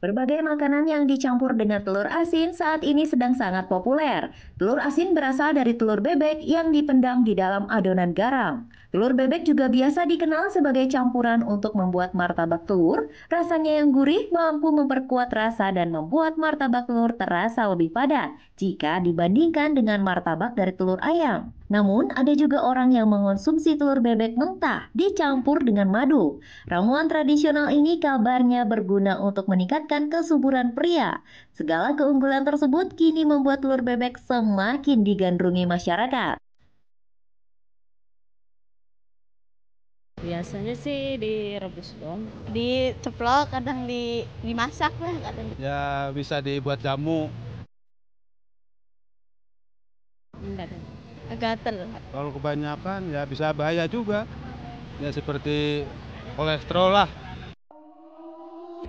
Berbagai makanan yang dicampur dengan telur asin saat ini sedang sangat populer. Telur asin berasal dari telur bebek yang dipendam di dalam adonan garam. Telur bebek juga biasa dikenal sebagai campuran untuk membuat martabak telur. Rasanya yang gurih mampu memperkuat rasa dan membuat martabak telur terasa lebih padat jika dibandingkan dengan martabak dari telur ayam. Namun, ada juga orang yang mengonsumsi telur bebek mentah dicampur dengan madu. Ramuan tradisional ini kabarnya berguna untuk meningkatkan kesuburan pria. Segala keunggulan tersebut kini membuat telur bebek semakin digandrungi masyarakat. Biasanya sih direbus dong. Diceplok, kadang dimasak lah, kadang. Ya bisa dibuat jamu. Enggak ada. Gatel. Kalau kebanyakan ya bisa bahaya juga. Ya seperti kolesterol lah.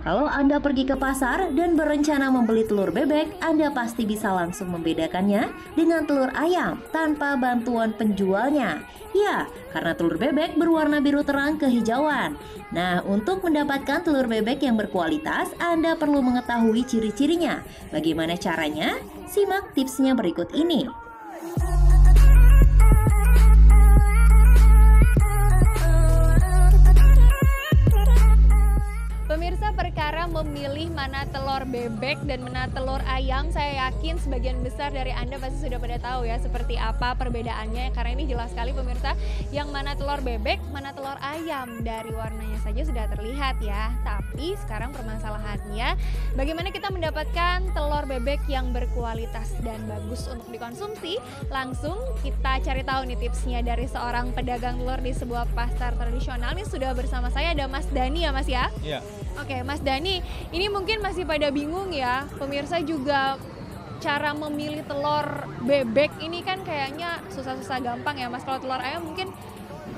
Kalau Anda pergi ke pasar dan berencana membeli telur bebek, Anda pasti bisa langsung membedakannya dengan telur ayam tanpa bantuan penjualnya. Ya, karena telur bebek berwarna biru terang kehijauan. Nah, untuk mendapatkan telur bebek yang berkualitas, Anda perlu mengetahui ciri-cirinya. Bagaimana caranya? Simak tipsnya berikut ini. Pemirsa, perkara memilih mana telur bebek dan mana telur ayam, saya yakin sebagian besar dari Anda pasti sudah pada tahu ya seperti apa perbedaannya. Karena ini jelas sekali pemirsa, yang mana telur bebek, mana telur ayam. Dari warnanya saja sudah terlihat ya. Tapi sekarang permasalahannya, bagaimana kita mendapatkan telur bebek yang berkualitas dan bagus untuk dikonsumsi? Langsung kita cari tahu nih tipsnya dari seorang pedagang telur di sebuah pasar tradisional. Ini sudah bersama saya ada Mas Dani ya Mas ya? Iya. Oke, Mas Dani, ini mungkin masih pada bingung ya. Pemirsa juga cara memilih telur bebek ini kan kayaknya susah-susah gampang ya, Mas. Kalau telur ayam mungkin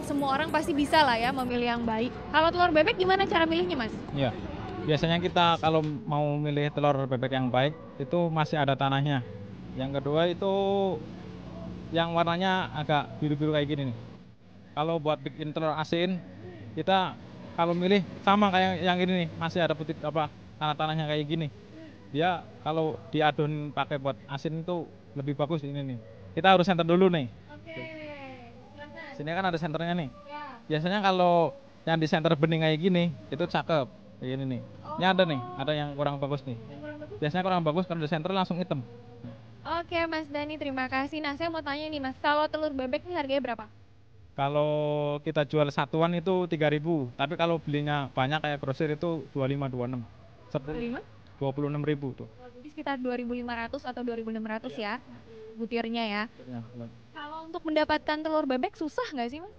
semua orang pasti bisa lah ya memilih yang baik. Kalau telur bebek gimana cara milihnya, Mas? Iya, biasanya kita kalau mau milih telur bebek yang baik itu masih ada tanahnya. Yang kedua itu yang warnanya agak biru-biru kayak gini nih. Kalau buat bikin telur asin, kita kalau milih sama kayak yang ini nih, masih ada putih apa tanah-tanahnya kayak gini. Dia kalau diadon pakai buat asin itu lebih bagus ini nih. Kita harus center dulu nih. Oke. Sini kan ada senternya nih. Biasanya kalau yang di center bening kayak gini, itu cakep. Kayak gini nih. Ini ada nih, ada yang kurang bagus nih. Biasanya kurang bagus kalau di center langsung hitam. Oke, Mas Dani, terima kasih. Nah, saya mau tanya nih, Mas, kalau telur bebek ini harganya berapa? Kalau kita jual satuan itu 3.000, tapi kalau belinya banyak kayak grosir itu 25 26. 25? 26.000 tuh. Jadi sekitar 2.500 atau 2.600 ya, butirnya ya. Kalau untuk mendapatkan telur bebek susah nggak sih, Mas?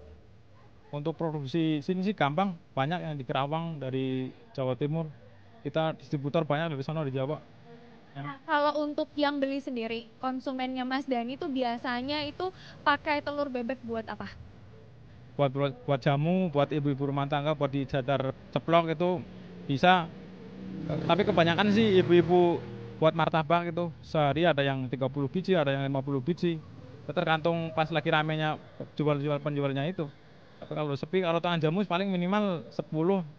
Untuk produksi sini sih gampang, banyak yang di Kerawang dari Jawa Timur. Kita distributor banyak dari sana di Jawa. Nah, kalau untuk yang beli sendiri, konsumennya Mas Dani tuh biasanya itu pakai telur bebek buat apa? Buat jamu, buat ibu-ibu rumah tangga, buat di dadar ceplok itu bisa. Tapi kebanyakan sih ibu-ibu buat martabak itu sehari ada yang 30 biji, ada yang 50 biji. Tergantung pas lagi ramenya jual-jual penjualnya itu. Tapi kalau sepi, kalau tangan jamu paling minimal 10,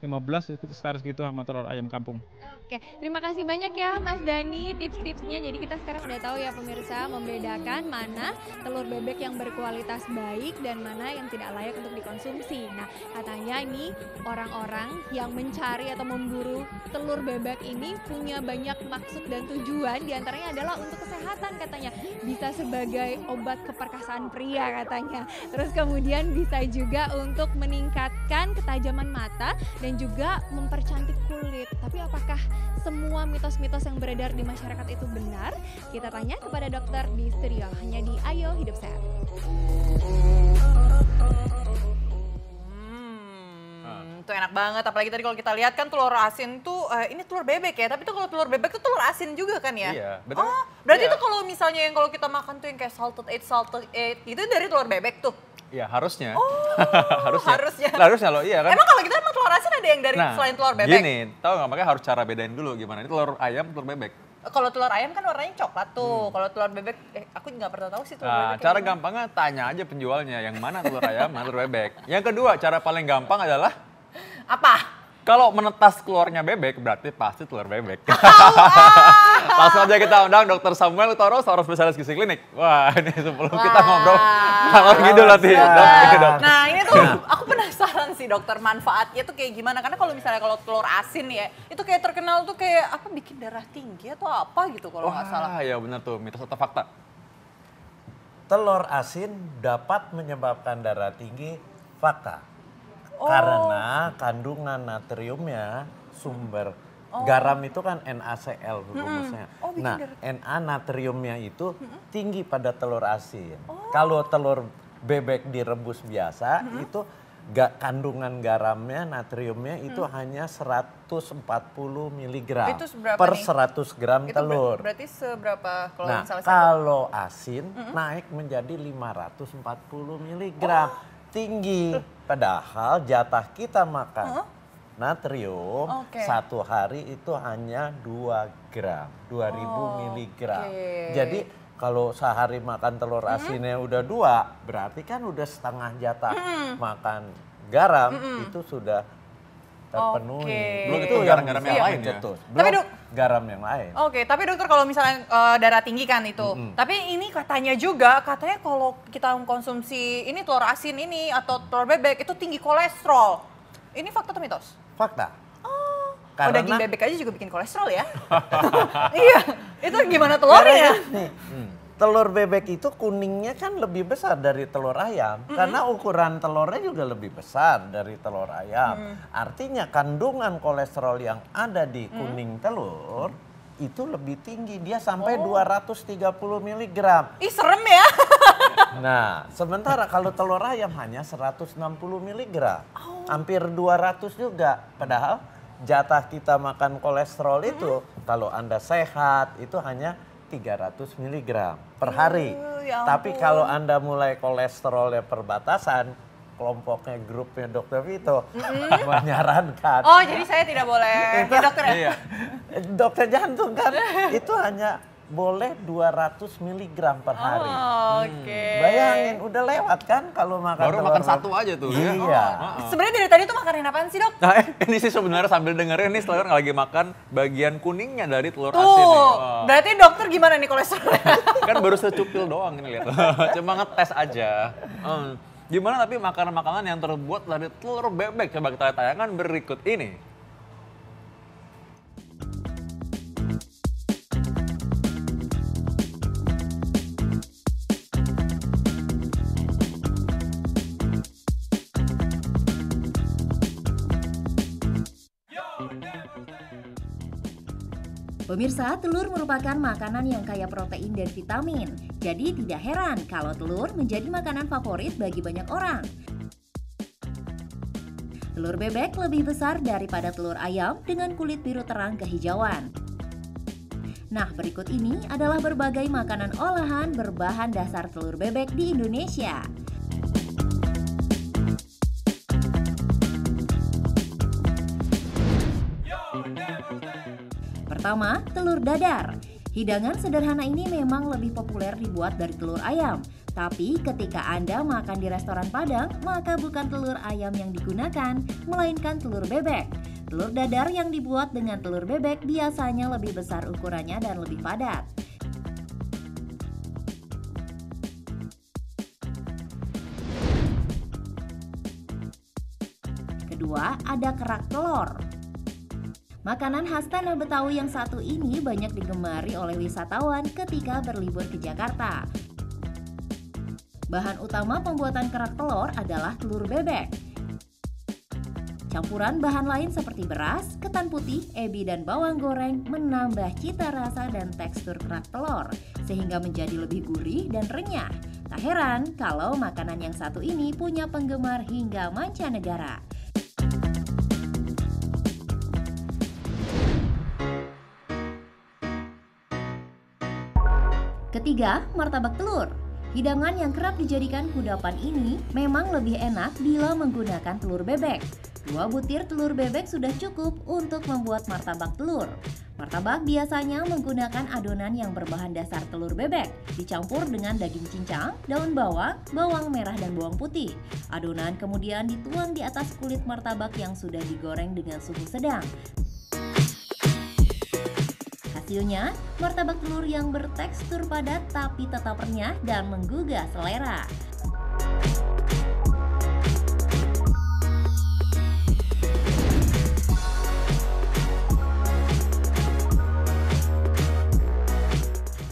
15 itu sekitar segitu sama telur ayam kampung. Oke, terima kasih banyak ya Mas Dani tips-tipsnya. Jadi kita sekarang udah tahu ya pemirsa membedakan mana telur bebek yang berkualitas baik dan mana yang tidak layak untuk dikonsumsi. Nah, katanya ini orang-orang yang mencari atau memburu telur bebek ini punya banyak maksud dan tujuan. Di antaranya adalah untuk kesehatan katanya. Bisa sebagai obat keperkasaan pria katanya. Terus kemudian bisa juga untuk meningkatkan ketajaman mata dan juga mempercantik kulit. Tapi apakah semua mitos-mitos yang beredar di masyarakat itu benar? Kita tanya kepada dokter di studio, hanya di Ayo Hidup Sehat. Itu enak banget, apalagi tadi kalau kita lihat kan telur asin tuh, ini telur bebek ya, tapi tuh kalau telur bebek tuh telur asin juga kan ya? Iya, betul. Oh, berarti Iya. tuh kalau misalnya yang kalau kita makan tuh yang kayak salted egg, itu dari telur bebek tuh? Iya, harusnya. Oh, harusnya. Harusnya loh, iya kan? Emang kalau kita emang telur asin ada yang dari selain telur bebek? Gini, tahu nggak, makanya harus cara bedain dulu gimana, ini telur ayam, telur bebek. Kalau telur ayam kan warnanya coklat tuh, kalau telur bebek, aku nggak pernah tahu sih telur Nah, bebek. cara gampangnya tanya aja penjualnya, yang mana telur ayam, mana telur bebek. Yang kedua, cara paling gampang adalah Apa? Kalau menetas keluarnya bebek, berarti pasti telur bebek. Langsung aja kita undang Dr. Samuel Utoro, seorang spesialis gizi klinik. Wah, ini sebelum kita ngobrol, ngalor ngidul nanti. Nah, ini tuh aku penasaran sih dokter, manfaatnya tuh kayak gimana? Karena kalau misalnya kalau telur asin ya, itu kayak terkenal tuh kayak apa, bikin darah tinggi atau apa gitu kalau nggak salah. Wah, ya benar tuh, mitos atau fakta? Telur asin dapat menyebabkan darah tinggi, fakta. Karena kandungan natriumnya, sumber garam itu kan NaCl rumusnya. Nah, Na natriumnya itu tinggi pada telur asin. Kalau telur bebek direbus biasa itu kandungan garamnya, natriumnya itu hanya 140 mg per 100 gram telur. Berarti seberapa kalau Nah, misalnya kalau asin naik menjadi 540 mg. Tinggi. Padahal jatah kita makan natrium satu hari itu hanya 2 gram, 2000 mg. Jadi kalau sehari makan telur asinnya udah 2, berarti kan udah setengah jatah makan garam itu sudah terpenuhi. Belum itu garam-garam yang lain ya? Belum garam yang lain. Tapi dokter kalau misalnya darah tinggi kan itu, tapi ini katanya juga, katanya kalau kita mengkonsumsi ini telur asin ini atau telur bebek itu tinggi kolesterol. Ini fakta atau mitos? Fakta. Karena daging bebek aja juga bikin kolesterol ya? Iya, itu gimana telurnya? Telur bebek itu kuningnya kan lebih besar dari telur ayam. Karena ukuran telurnya juga lebih besar dari telur ayam. Artinya kandungan kolesterol yang ada di kuning telur itu lebih tinggi. Dia sampai 230 mg. Ih serem ya. Nah sementara kalau telur ayam hanya 160 mg. Hampir 200 juga. Padahal jatah kita makan kolesterol itu kalau Anda sehat itu hanya 300 mg per hari. Ya tapi kalau Anda mulai kolesterolnya perbatasan, kelompoknya grupnya Dr. Vito menyarankan. Oh jadi saya tidak boleh ya dokter ya? Dokter jantung kan itu hanya boleh 200 mg per hari. Bayangin udah lewat kan kalau makan baru makan satu aja tuh. Iya. Sebenarnya dari tadi tuh makanin apaan sih dok? Nah ini sih sebenarnya sambil dengerin nih Slayer lagi makan bagian kuningnya dari telur Tuh, asin nih. berarti dokter gimana nih kolesterolnya? Kan baru secupil doang ini lihat. Cuma ngetes aja. Gimana tapi makanan-makanan yang terbuat dari telur bebek? Coba kita lihat tayangan berikut ini. Pemirsa, telur merupakan makanan yang kaya protein dan vitamin. Jadi tidak heran kalau telur menjadi makanan favorit bagi banyak orang. Telur bebek lebih besar daripada telur ayam dengan kulit biru terang kehijauan. Nah, berikut ini adalah berbagai makanan olahan berbahan dasar telur bebek di Indonesia. Pertama, telur dadar. Hidangan sederhana ini memang lebih populer dibuat dari telur ayam. Tapi ketika Anda makan di restoran Padang, maka bukan telur ayam yang digunakan, melainkan telur bebek. Telur dadar yang dibuat dengan telur bebek biasanya lebih besar ukurannya dan lebih padat. Kedua, ada kerak telur. Makanan khas tanah Betawi yang satu ini banyak digemari oleh wisatawan ketika berlibur ke Jakarta. Bahan utama pembuatan kerak telur adalah telur bebek. Campuran bahan lain seperti beras, ketan putih, ebi, dan bawang goreng menambah cita rasa dan tekstur kerak telur, sehingga menjadi lebih gurih dan renyah. Tak heran kalau makanan yang satu ini punya penggemar hingga mancanegara. Ketiga, martabak telur. Hidangan yang kerap dijadikan kudapan ini memang lebih enak bila menggunakan telur bebek. 2 butir telur bebek sudah cukup untuk membuat martabak telur. Martabak biasanya menggunakan adonan yang berbahan dasar telur bebek, dicampur dengan daging cincang, daun bawang, bawang merah dan bawang putih. Adonan kemudian dituang di atas kulit martabak yang sudah digoreng dengan suhu sedang. Hasilnya, martabak telur yang bertekstur padat tapi tetap renyah dan menggugah selera.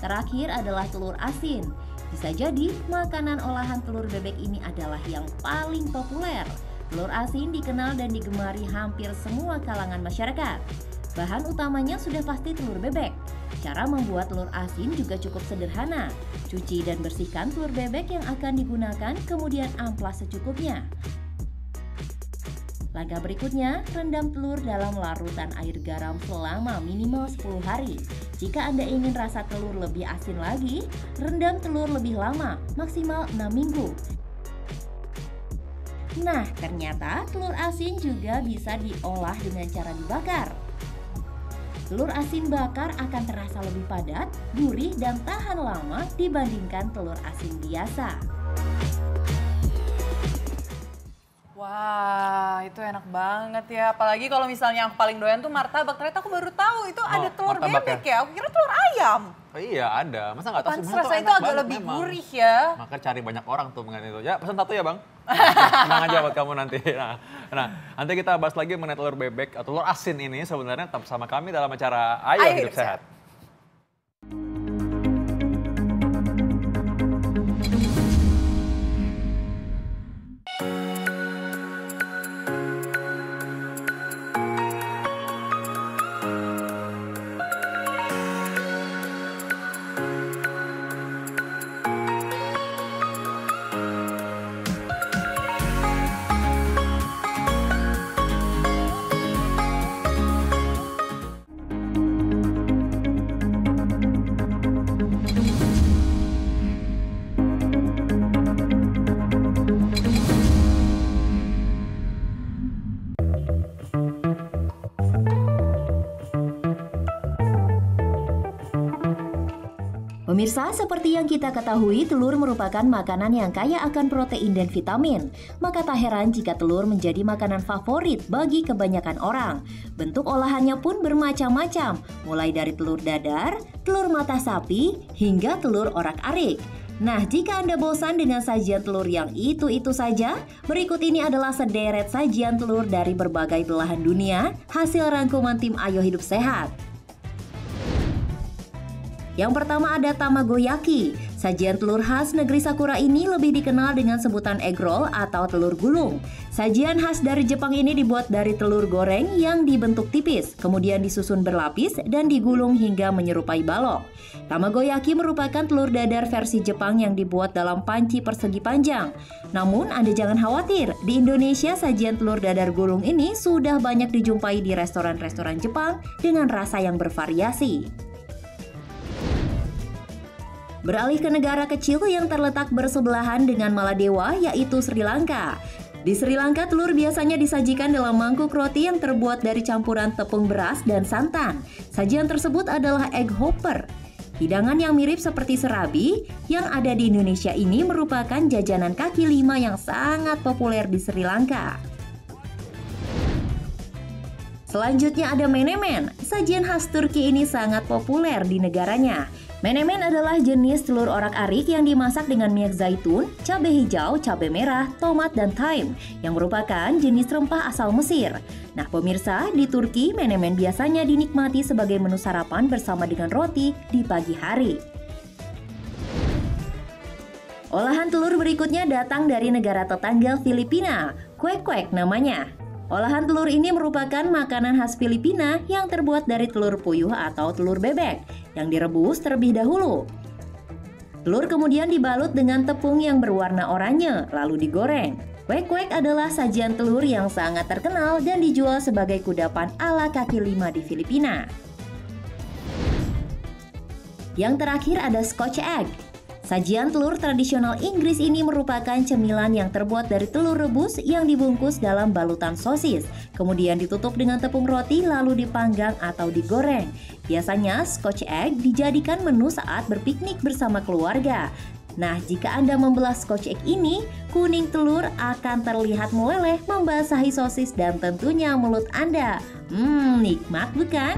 Terakhir adalah telur asin. Bisa jadi makanan olahan telur bebek ini adalah yang paling populer. Telur asin dikenal dan digemari hampir semua kalangan masyarakat. Bahan utamanya sudah pasti telur bebek. Cara membuat telur asin juga cukup sederhana. Cuci dan bersihkan telur bebek yang akan digunakan, kemudian amplas secukupnya. Langkah berikutnya, rendam telur dalam larutan air garam selama minimal 10 hari. Jika Anda ingin rasa telur lebih asin lagi, rendam telur lebih lama, maksimal 6 minggu. Nah, ternyata telur asin juga bisa diolah dengan cara dibakar. Telur asin bakar akan terasa lebih padat, gurih, dan tahan lama dibandingkan telur asin biasa. Wah, itu enak banget ya. Apalagi kalau misalnya yang paling doyan tuh martabak. Ternyata aku baru tahu itu ada telur bebek ya. Aku kira telur ayam. Oh iya ada. Masa nggak tahu sih? Rasanya itu agak lebih gurih ya. Maka cari banyak orang tuh mengenai itu. Ya pesan satu ya Bang. Tenang aja buat kamu nanti. Nah, nanti kita bahas lagi mengenai telur bebek atau telur asin ini sebenarnya tetap sama kami dalam acara Ayo Hidup Sehat. Pemirsa, seperti yang kita ketahui, telur merupakan makanan yang kaya akan protein dan vitamin. Maka tak heran jika telur menjadi makanan favorit bagi kebanyakan orang. Bentuk olahannya pun bermacam-macam, mulai dari telur dadar, telur mata sapi, hingga telur orak-arik. Nah, jika Anda bosan dengan sajian telur yang itu-itu saja, berikut ini adalah sederet sajian telur dari berbagai belahan dunia, hasil rangkuman tim Ayo Hidup Sehat. Yang pertama ada tamagoyaki. Sajian telur khas negeri Sakura ini lebih dikenal dengan sebutan egg roll atau telur gulung. Sajian khas dari Jepang ini dibuat dari telur goreng yang dibentuk tipis, kemudian disusun berlapis dan digulung hingga menyerupai balok. Tamagoyaki merupakan telur dadar versi Jepang yang dibuat dalam panci persegi panjang. Namun Anda jangan khawatir, di Indonesia sajian telur dadar gulung ini sudah banyak dijumpai di restoran-restoran Jepang dengan rasa yang bervariasi. Beralih ke negara kecil yang terletak bersebelahan dengan Maladewa, yaitu Sri Lanka. Di Sri Lanka, telur biasanya disajikan dalam mangkuk roti yang terbuat dari campuran tepung beras dan santan. Sajian tersebut adalah egg hopper. Hidangan yang mirip seperti serabi yang ada di Indonesia ini merupakan jajanan kaki lima yang sangat populer di Sri Lanka. Selanjutnya ada menemen. Sajian khas Turki ini sangat populer di negaranya. Menemen adalah jenis telur orak-arik yang dimasak dengan minyak zaitun, cabai hijau, cabai merah, tomat, dan thyme, yang merupakan jenis rempah asal Mesir. Nah pemirsa, di Turki menemen biasanya dinikmati sebagai menu sarapan bersama dengan roti di pagi hari. Olahan telur berikutnya datang dari negara tetangga Filipina, kwek-kwek namanya. Olahan telur ini merupakan makanan khas Filipina yang terbuat dari telur puyuh atau telur bebek yang direbus terlebih dahulu. Telur kemudian dibalut dengan tepung yang berwarna oranye, lalu digoreng. Kwek-kwek adalah sajian telur yang sangat terkenal dan dijual sebagai kudapan ala kaki lima di Filipina. Yang terakhir ada Scotch egg. Sajian telur tradisional Inggris ini merupakan cemilan yang terbuat dari telur rebus yang dibungkus dalam balutan sosis, kemudian ditutup dengan tepung roti lalu dipanggang atau digoreng. Biasanya Scotch egg dijadikan menu saat berpiknik bersama keluarga. Nah, jika Anda membelah Scotch egg ini, kuning telur akan terlihat meleleh membasahi sosis dan tentunya mulut Anda. Nikmat bukan?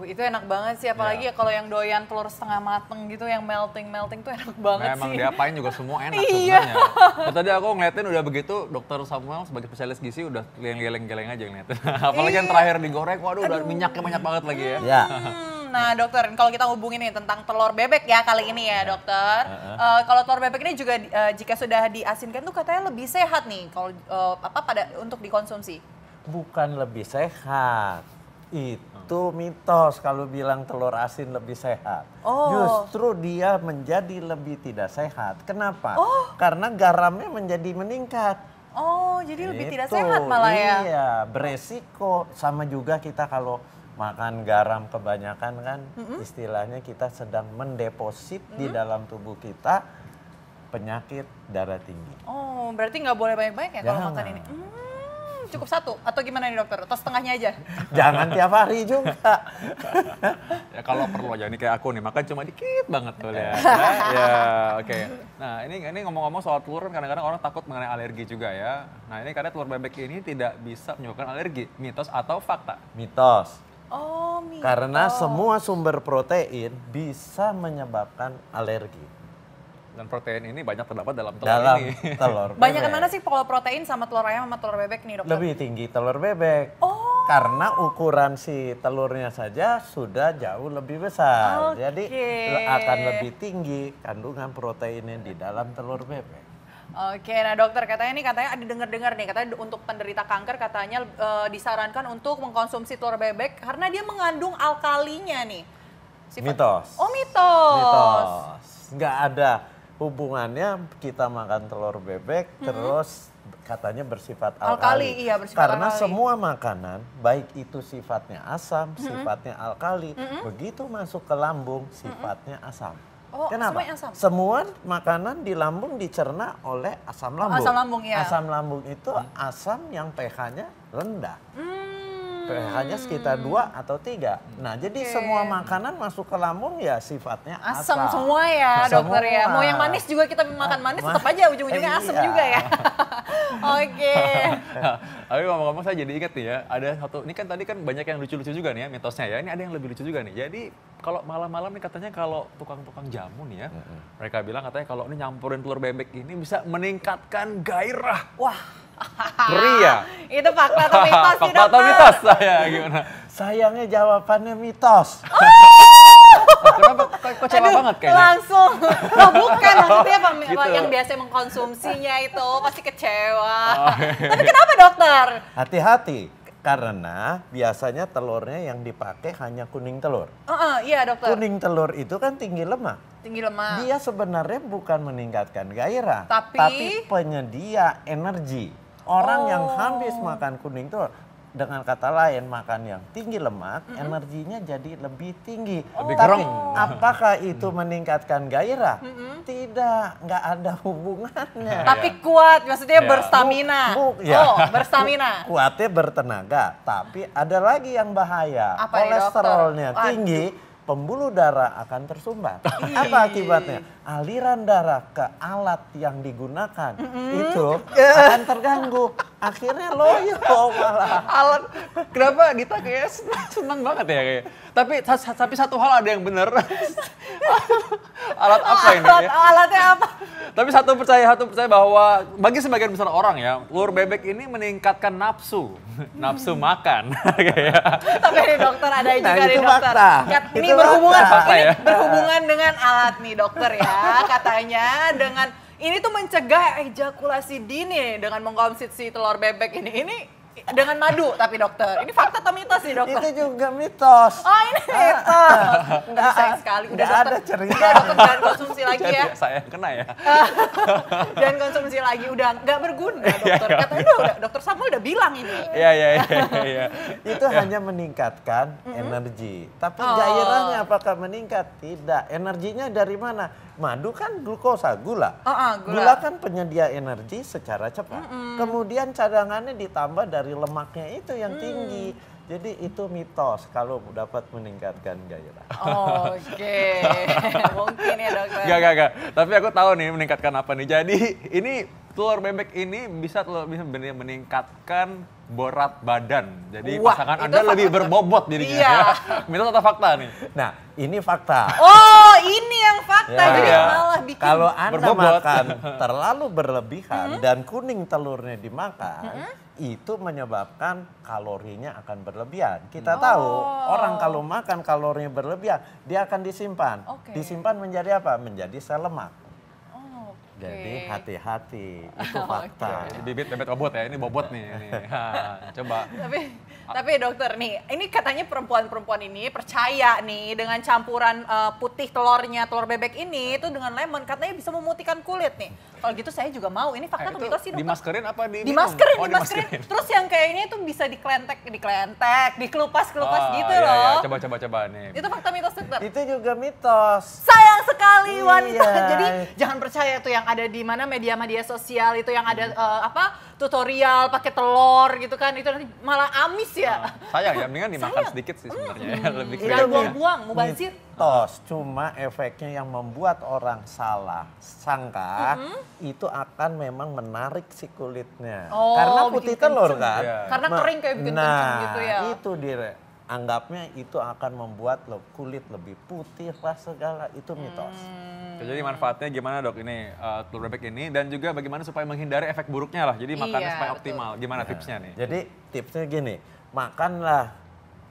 Itu enak banget sih, apalagi ya kalau yang doyan telur setengah mateng gitu, yang melting tuh enak banget emang sih. diapain juga semua enak Iya. sebenarnya. Ya, tadi aku ngeliatin udah begitu, Dokter Samuel sebagai spesialis gizi udah geleng-geleng aja ngeliatin. Apalagi yang terakhir digoreng, waduh udah minyaknya banyak banget lagi ya. Ya. Nah dokter, kalau kita hubungin nih tentang telur bebek ya kali ini ya dokter. Kalau telur bebek ini juga jika sudah diasinkan tuh katanya lebih sehat nih kalau untuk dikonsumsi. Bukan lebih sehat. Itu mitos kalau bilang telur asin lebih sehat. Justru dia menjadi lebih tidak sehat. Kenapa? Karena garamnya menjadi meningkat. Jadi lebih tidak sehat malah ya? Iya, beresiko. Sama juga kita kalau makan garam kebanyakan kan, istilahnya kita sedang mendeposit di dalam tubuh kita penyakit darah tinggi. Berarti nggak boleh banyak-banyak ya kalau makan ini? Cukup satu atau gimana nih dokter? Atau setengahnya aja? Jangan tiap hari juga. Ya kalau perlu aja, nih kayak aku nih makan cuma dikit banget tuh ya. Ya oke. Nah ini ngomong-ngomong soal telur kan kadang-kadang orang takut mengenai alergi juga ya. Nah ini karena telur bebek ini tidak bisa menyebabkan alergi. Mitos atau fakta? Mitos. Mitos. Karena semua sumber protein bisa menyebabkan alergi. Dan protein ini banyak terdapat dalam telur Dalam ini. telur bebek. Banyak mana sih kalau protein sama telur ayam sama telur bebek nih dokter? Lebih tinggi telur bebek. Karena ukuran si telurnya saja sudah jauh lebih besar. Jadi akan lebih tinggi kandungan proteinnya di dalam telur bebek. Oke, nah dokter katanya ada dengar-dengar nih, katanya untuk penderita kanker katanya disarankan untuk mengkonsumsi telur bebek karena dia mengandung alkalinya nih. Mitos. Mitos. Nggak ada hubungannya kita makan telur bebek terus katanya bersifat alkali. Iya, bersifat Karena alkali. semua makanan baik itu sifatnya asam, sifatnya alkali, begitu masuk ke lambung sifatnya asam. Kenapa? Semuanya asam? Semua makanan di lambung dicerna oleh asam lambung. Asam lambung ya. Asam lambung itu asam yang pH-nya rendah. pH-nya sekitar 2 atau 3. Nah, jadi semua makanan masuk ke lambung ya sifatnya asam semua ya, dokter ya. Mau yang manis juga kita makan manis tetap aja ujung-ujungnya asam juga ya. Oke. Tapi ngomong-ngomong saya jadi ingat nih ya, ada satu, ini kan tadi kan banyak yang lucu-lucu juga nih ya mitosnya ya. Ini ada yang lebih lucu juga nih. Jadi kalau malam-malam nih katanya kalau tukang-tukang jamu nih ya, mereka bilang katanya kalau ini nyampurin telur bebek ini bisa meningkatkan gairah. Wah. Pria. Itu fakta atau mitos sih, Fakta atau mitos saya gimana? Sayangnya jawabannya mitos. Kenapa kok kecewa banget kayaknya? Langsung. Oh, bukan maksudnya Gitu. yang biasa mengkonsumsinya itu pasti kecewa. Tapi kenapa dokter? Hati-hati. Karena biasanya telurnya yang dipakai hanya kuning telur. Iya dokter. Kuning telur itu kan tinggi lemak. Tinggi lemak. Dia sebenarnya bukan meningkatkan gairah. Tapi penyedia energi. Orang yang habis makan kuning telur, dengan kata lain makan yang tinggi lemak, energinya jadi lebih tinggi. Lebih Tapi gereng. apakah itu meningkatkan gairah? Tidak, nggak ada hubungannya. Tapi kuat, maksudnya berstamina. Ya. Berstamina. Kuatnya bertenaga, tapi ada lagi yang bahaya. Apa nih, kolesterolnya dokter? tinggi, pembuluh darah akan tersumbat. Apa akibatnya? Aliran darah ke alat yang digunakan itu akan terganggu. Akhirnya loyo malah. Alat, kenapa Dita kayak senang banget ya kayak. Tapi satu hal ada yang benar. Alat apa ini ya? Alatnya apa? Tapi satu percaya bahwa bagi sebagian besar orang ya, telur bebek ini meningkatkan nafsu makan. Tapi nih dokter ada juga nih itu dokter. fakta. Ini Itu berhubungan, fakta. ini berhubungan dengan alat nih dokter ya. Katanya dengan ini tuh mencegah ejakulasi dini dengan mengkonsumsi telur bebek ini. dengan madu tapi dokter. Ini fakta atau mitos nih dokter? Itu juga mitos. Oh ini mitos. Enggak sayang sekali. Udah Nggak dokter. ada cerita. Udah dokter jangan konsumsi lagi ya. Jadi saya yang kena ya. Jangan konsumsi lagi. Udah nggak berguna dokter. Katanya udah dokter Samuel udah bilang ini. Iya. Itu hanya meningkatkan energi. Tapi gairahnya apakah meningkat? Tidak. Energinya dari mana? Madu kan glukosa, gula. Gula kan penyedia energi secara cepat. Kemudian cadangannya ditambah dari lemaknya itu yang tinggi. Jadi itu mitos kalau dapat meningkatkan gairah. Oke. Mungkin ya dokter. Gak. Tapi aku tahu nih meningkatkan apa nih. Jadi ini telur bebek ini bisa meningkatkan berat badan. Jadi Wah, pasangan itu Anda fakta. lebih berbobot jadinya Iya. ya. Mitos atau fakta nih? Nah, ini fakta. Oh, ini yang fakta. Ya. Jadi Iya. malah bikin Kalau Anda berbobot. makan terlalu berlebihan dan kuning telurnya dimakan, itu menyebabkan kalorinya akan berlebihan. Kita tahu orang kalau makan kalorinya berlebihan, dia akan disimpan. Disimpan menjadi apa? Menjadi sel lemak. Jadi hati-hati, itu fakta. Ini bibit bebek bobot ya, ini bobot nih. Ini. Coba. Tapi dokter nih, ini katanya perempuan-perempuan ini percaya nih dengan campuran putih telurnya, telur bebek ini itu dengan lemon katanya bisa memutihkan kulit nih. Kalau gitu saya juga mau. Ini fakta atau mitos sih dokter? Dimaskerin apa di Dimaskerin. Terus yang kayak ini tuh bisa dikelentek, dikelupas gitu loh. Iya. Coba nih. Itu fakta mitos dokter? Itu juga mitos. Sayang sekali wanita. Iya. Jadi jangan percaya tuh yang ada di mana media-media sosial itu yang ada tutorial pakai telur gitu kan, itu nanti malah amis ya. Sayang ya, mendingan dimakan sedikit sih sebenarnya. Lebih Jangan keren. buang-buang, mubazir. Mitos, cuma efeknya yang membuat orang salah sangka itu akan memang menarik si kulitnya. Karena putih bikin telur kenceng. kan. Iya. Karena kering kayak bikin kenceng gitu ya. Itu anggapnya itu akan membuat kulit lebih putih lah segala, itu mitos. Jadi manfaatnya gimana dok ini telur bebek ini dan juga bagaimana supaya menghindari efek buruknya lah. Jadi makannya supaya optimal. Gimana tipsnya nih? Jadi tipsnya gini, makanlah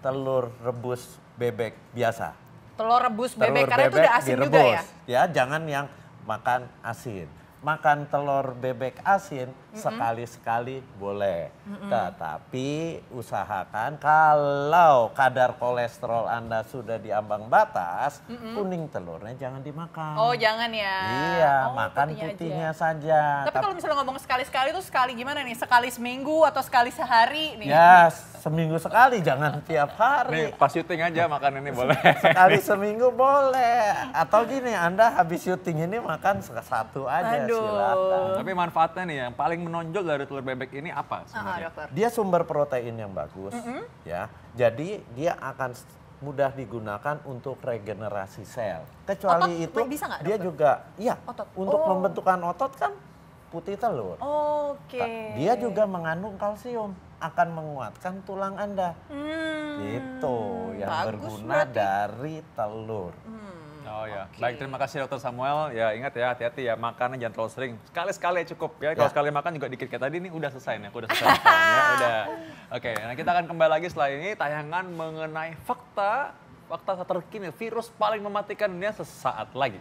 telur rebus bebek biasa. Telur rebus bebek Telur karena itu udah asin juga ya. Ya, jangan yang makan asin. Makan telur bebek asin sekali-sekali boleh. Tetapi usahakan kalau kadar kolesterol Anda sudah di ambang batas, kuning telurnya jangan dimakan. Oh jangan ya. Iya, makan putihnya saja. Tapi kalau misalnya ngomong sekali-sekali itu sekali gimana nih? Sekali seminggu atau sekali sehari nih? Ya, seminggu sekali, jangan tiap hari. Nih pas syuting aja makan ini boleh. Sekali seminggu boleh. Atau gini, Anda habis syuting ini makan satu aja, silakan. Tapi manfaatnya nih yang paling menonjol dari telur bebek ini apa sebenarnya? Dia sumber protein yang bagus, ya. Jadi dia akan mudah digunakan untuk regenerasi sel. Kecuali otot, itu bisa nggak, dia dokter? juga, iya, Otot. untuk pembentukan otot kan putih telur. Oke. Dia juga mengandung kalsium, akan menguatkan tulang Anda. Itu yang bagus berguna berarti. dari telur. Oh ya, baik terima kasih Dokter Samuel. Ya ingat ya hati-hati ya makannya jangan terlalu sering. Sekali-sekali cukup ya. Kalau sekali makan juga dikit kayak tadi nih udah selesai nih. Aku udah selesai makan, ya. Udah. Oke, nah kita akan kembali lagi setelah ini tayangan mengenai fakta terkini virus paling mematikan dunia sesaat lagi.